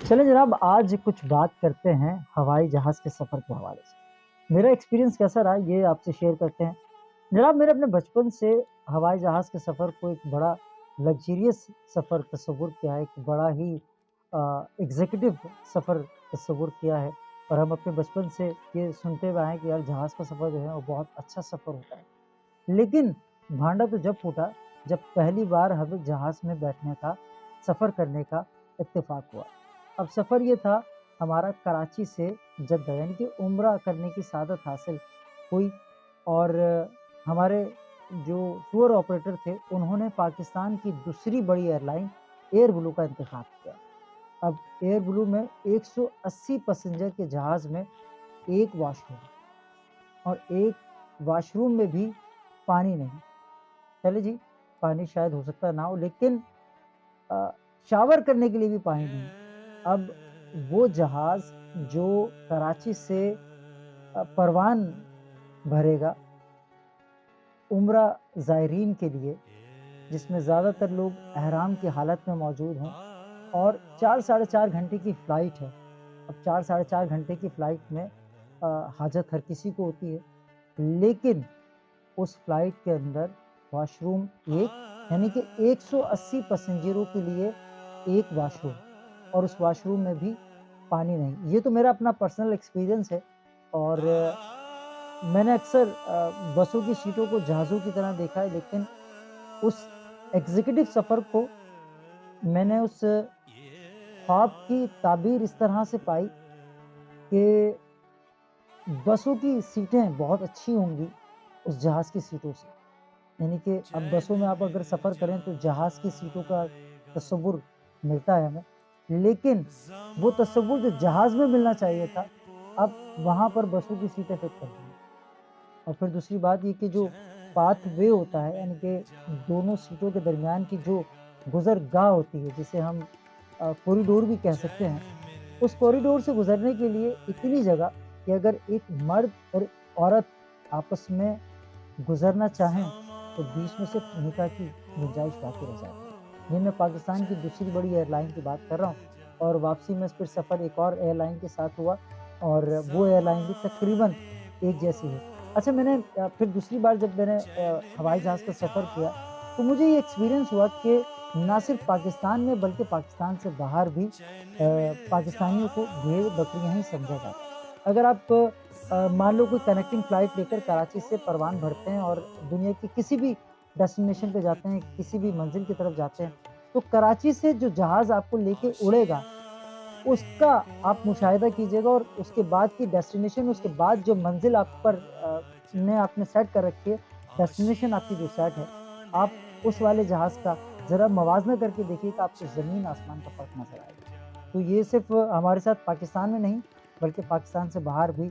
چلیں جناب، آج کچھ بات کرتے ہیں ہوائی جہاز کے سفر کے حوالے سے۔ میرا ایکسپیرینس کیسا رہا یہ آپ سے شیئر کرتے ہیں جناب۔ میرے اپنے بچپن سے ہوائی جہاز کے سفر کو ایک بڑا لگزریس سفر تصور کیا ہے، ایک بڑا ہی ایگزیکٹو سفر تصور کیا ہے، اور ہم اپنے بچپن سے یہ سنتے ہوئے آئے ہیں کہ یار جہاز کا سفر جو ہے وہ بہت اچھا سفر ہوتا ہے۔ لیکن بھانڈا تو جب پھوٹا جب پہلی بار ہمیں جہاز میں بیٹھنے کا، سفر کرنے کا اتفاق ہوا۔ اب سفر یہ تھا ہمارا کراچی سے جدہ، یعنی کہ عمرہ کرنے کی سعادت حاصل ہوئی، اور ہمارے جو ٹور آپریٹر تھے انہوں نے پاکستان کی دوسری بڑی ایئر لائن ایئر بلو کا انتخاب کیا۔ اب ایئر بلو میں 180 پیسنجر کے جہاز میں ایک واش روم، اور ایک واش روم میں بھی پانی نہیں۔ چلے جی، پانی شاید ہو سکتا نہ ہو، لیکن شاور کرنے کے لیے بھی پانی نہیں۔ اب وہ جہاز جو کراچی سے پروان بھرے گا عمرہ زائرین کے لیے، جس میں زیادہ تر لوگ احرام کی حالت میں موجود ہیں، اور 4 گھنٹے کی فلائٹ ہے۔ اب 4 گھنٹے کی فلائٹ میں حاجت ہر کسی کو ہوتی ہے، لیکن اس فلائٹ کے اندر واش روم ایک، یعنی کہ 180 پیسنجروں کے لیے ایک واش روم، اور اس واش روم میں بھی پانی نہیں۔ یہ تو میرا اپنا پرسنل ایکسپیرینس ہے، اور میں نے اکثر بسوں کی سیٹوں کو جہازوں کی طرح دیکھا ہے، لیکن اس ایگزیکٹو سفر کو میں نے اس خواب کی تعبیر اس طرح سے پائی کہ بسوں کی سیٹیں بہت اچھی ہوں گی اس جہاز کی سیٹوں سے، یعنی کہ اب بسوں میں آپ اگر سفر کریں تو جہاز کی سیٹوں کا تصور ملتا ہے ہمیں، لیکن وہ تصور جو جہاز میں ملنا چاہیے تھا اب وہاں پر بسوں کی سیٹیں فٹ کر دی ہیں۔ اور پھر دوسری بات یہ کہ جو پاتھ وے ہوتا ہے، یعنی کہ دونوں سیٹوں کے درمیان کی جو گزر گاہ ہوتی ہے، جسے ہم کوریڈور بھی کہہ سکتے ہیں، اس کوریڈور سے گزرنے کے لیے اتنی جگہ کہ اگر ایک مرد اور عورت آپس میں گزرنا چاہیں تو بیچ میں صرف نکاح کی گنجائش باقی رہ جاتی ہے۔ یہ میں پاکستان کی دوسری بڑی ایئر لائن کی بات کر رہا ہوں، اور واپسی میں پھر سفر ایک اور ایئر لائن کے ساتھ ہوا، اور وہ ایئر لائن بھی تقریباً ایک جیسی ہے۔ اچھا، میں نے پھر دوسری بار جب میں نے ہوائی جہاز کا سفر کیا تو مجھے یہ ایکسپیرینس ہوا کہ نہ صرف پاکستان میں بلکہ پاکستان سے باہر بھی پاکستانیوں کو بھیڑ بکریاں ہی سمجھا جاتا ہے۔ اگر آپ مان لو کوئی کنیکٹنگ فلائٹ لے کر کراچی سے پروان بھرتے ہیں اور دنیا کی کسی بھی ڈیسٹینیشن پہ جاتے ہیں، کسی بھی منزل کی طرف جاتے ہیں، تو کراچی سے جو جہاز آپ کو لے کے اڑے گا اس کا آپ مشاہدہ کیجیے گا، اور اس کے بعد کی ڈیسٹینیشن، اس کے بعد جو منزل آپ پر آپ نے سیٹ کر رکھی ہے، ڈیسٹینیشن آپ کی جو سیٹ ہے، آپ اس والے جہاز کا ذرا موازنہ کر کے دیکھیے کہ آپ کو زمین آسمان کا فرق نظر آئے گا۔ تو یہ صرف ہمارے ساتھ پاکستان میں نہیں بلکہ پاکستان سے باہر بھی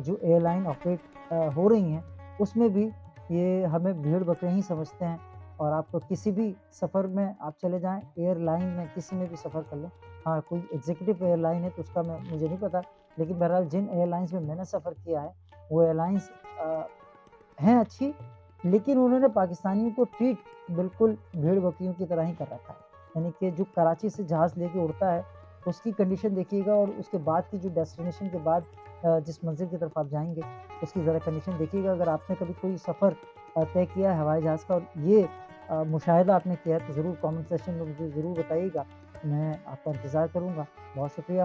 جو ایئر لائن آپریٹ ہو رہی ہیں اس میں بھی یہ ہمیں بھیڑ بکریاں ہی سمجھتے ہیں۔ اور آپ کو کسی بھی سفر میں آپ چلے جائیں، ایئر لائن میں کسی میں بھی سفر کر لیں، ہاں کوئی ایگزیکٹو ایئر لائن ہے تو اس کا مجھے نہیں پتا، لیکن بہرحال جن ایئر لائنس میں نے سفر کیا ہے وہ ایئر لائنس ہیں اچھی، لیکن انہوں نے پاکستانیوں کو ٹریٹ بالکل بھیڑ بکریوں کی طرح ہی کر رکھا ہے۔ یعنی کہ جو کراچی سے جہاز لے کے اڑتا ہے اس کی کنڈیشن دیکھیے گا، اور اس کے بعد کی جو ڈیسٹینیشن کے بعد جس منزل کی طرف آپ جائیں گے اس کی ذرا کنڈیشن دیکھیے گا۔ اگر آپ نے کبھی کوئی سفر طے کیا ہے ہوائی جہاز کا اور یہ مشاہدہ آپ نے کیا ہے تو ضرور کامنٹ سیکشن میں مجھے ضرور بتائیے گا، میں آپ کا انتظار کروں گا۔ بہت شکریہ۔